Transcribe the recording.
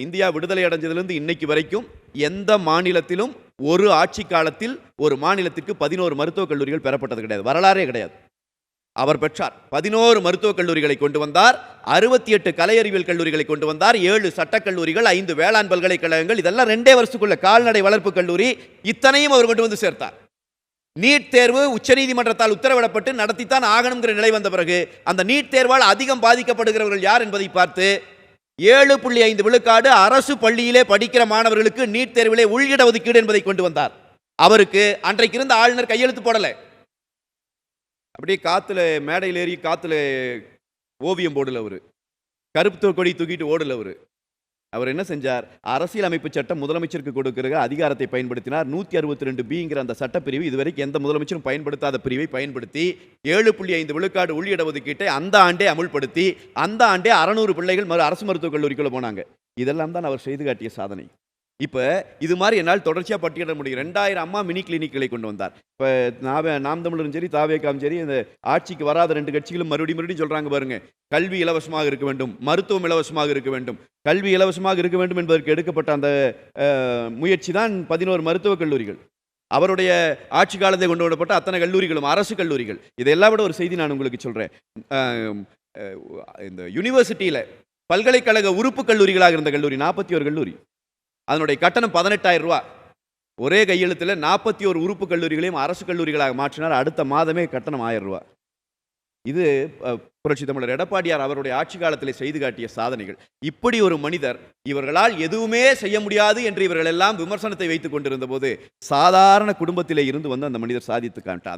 India விடுதலை அடைஞ்சதிலிருந்து இன்னைக்கு வரைக்கும் எந்த மாநிலத்திலும் ஒரு ஆட்சி காலத்தில் ஒரு மாநிலத்திற்கு 11 மருத்துவக் கல்லூரிகள் பெறப்பட்டது கிடையாது. வரலாறே கிடையாது. அவர் பெற்றார். 11 மருத்துவக் கல்லூரிகளை கொண்டு வந்தார், 68 கலை அறிவியல் கல்லூரிகளை கொண்டு வந்தார், 7 சட்டக் கல்லூரிகள், 5 வேளாண் பல்கலைக்கழகங்கள், இதெல்லாம் 2 வருஷத்துக்குள்ள கால்நடை வளர்ப்பு கல்லூரி, இத்தனையும் அவர் கொண்டு வந்து சேர்த்தார். நீட் தேர்வு உச்சநீதிமன்றத்தால் உத்தரவிடப்பட்டு நடத்தித்தான் ஆகணுங்கிற நிலை வந்த பிறகு அந்த நீட் தேர்வால் அதிகம் பாதிக்கப்படுகிறவர்கள் யார் என்பதை பார்த்து 7.5 விழுக்காடு அரசு பள்ளியிலே படிக்கிற மாணவர்களுக்கு நீட் தேர்விலே உள்இட ஒதுக்கீடு என்பதை கொண்டு வந்தார். அவருக்கு அன்றைக்கு இருந்த ஆளுநர் கையெழுத்து போடல. அப்படியே காத்துல மேடையில் ஏறி காத்துல ஓவியம் போடல. அவரு கருப்பு கொடி தூக்கிட்டு ஓடல. அவர் என்ன செஞ்சார்? அரசியல் அமைப்பு சட்டம் முதலமைச்சருக்கு கொடுக்கிற அதிகாரத்தை பயன்படுத்தினார். 162B அந்த சட்டப்பிரிவு இதுவரைக்கும் எந்த முதலமைச்சரும் பயன்படுத்தாத பிரிவை பயன்படுத்தி 7.5 விழுக்காடு உள் இடஒதுக்கீட்டை அந்த ஆண்டே அமுல்படுத்தி அந்த ஆண்டே 600 பிள்ளைகள் அரசு மருத்துவக் கல்லூரிக்குள்ள போனாங்க. இதெல்லாம் தான் அவர் செய்து காட்டிய சாதனை. இப்போ இது மாதிரி என்னால் தொடர்ச்சியாக பட்டியலிட முடியும். 2000 அம்மா மினி கிளினிக்களை கொண்டு வந்தார். இப்போ நாம் தமிழரும் சரி தாவேக்காவும் சரி இந்த ஆட்சிக்கு வராத 2 கட்சிகளும் மறுபடியும் சொல்கிறாங்க பாருங்க, கல்வி இலவசமாக இருக்க வேண்டும், மருத்துவம் இலவசமாக இருக்க வேண்டும். கல்வி இலவசமாக இருக்க வேண்டும் என்பதற்கு எடுக்கப்பட்ட அந்த முயற்சி தான் 11 மருத்துவக் கல்லூரிகள். அவருடைய ஆட்சி காலத்தை கொண்டு வரப்பட்ட அத்தனை கல்லூரிகளும் அரசு கல்லூரிகள். இதெல்லாம் விட ஒரு செய்தி நான் உங்களுக்கு சொல்கிறேன். இந்த யூனிவர்சிட்டியில் பல்கலைக்கழக உறுப்பு கல்லூரிகளாக இருந்த கல்லூரி 41 கல்லூரி, அதனுடைய கட்டணம் 18,000 ரூபா. ஒரே கையெழுத்தில் 41 உறுப்பு கல்லூரிகளையும் அரசு கல்லூரிகளாக மாற்றினார். அடுத்த மாதமே கட்டணம் 1000 ரூபா. இது புரட்சி தமிழர் எடப்பாடியார் அவருடைய ஆட்சி காலத்தில் செய்து காட்டிய சாதனைகள். இப்படி ஒரு மனிதர், இவர்களால் எதுவுமே செய்ய முடியாது என்று இவர்கள் எல்லாம் விமர்சனத்தை வைத்துக் கொண்டிருந்த போது சாதாரண குடும்பத்திலே இருந்து வந்து அந்த மனிதர் சாதித்து காட்டார்.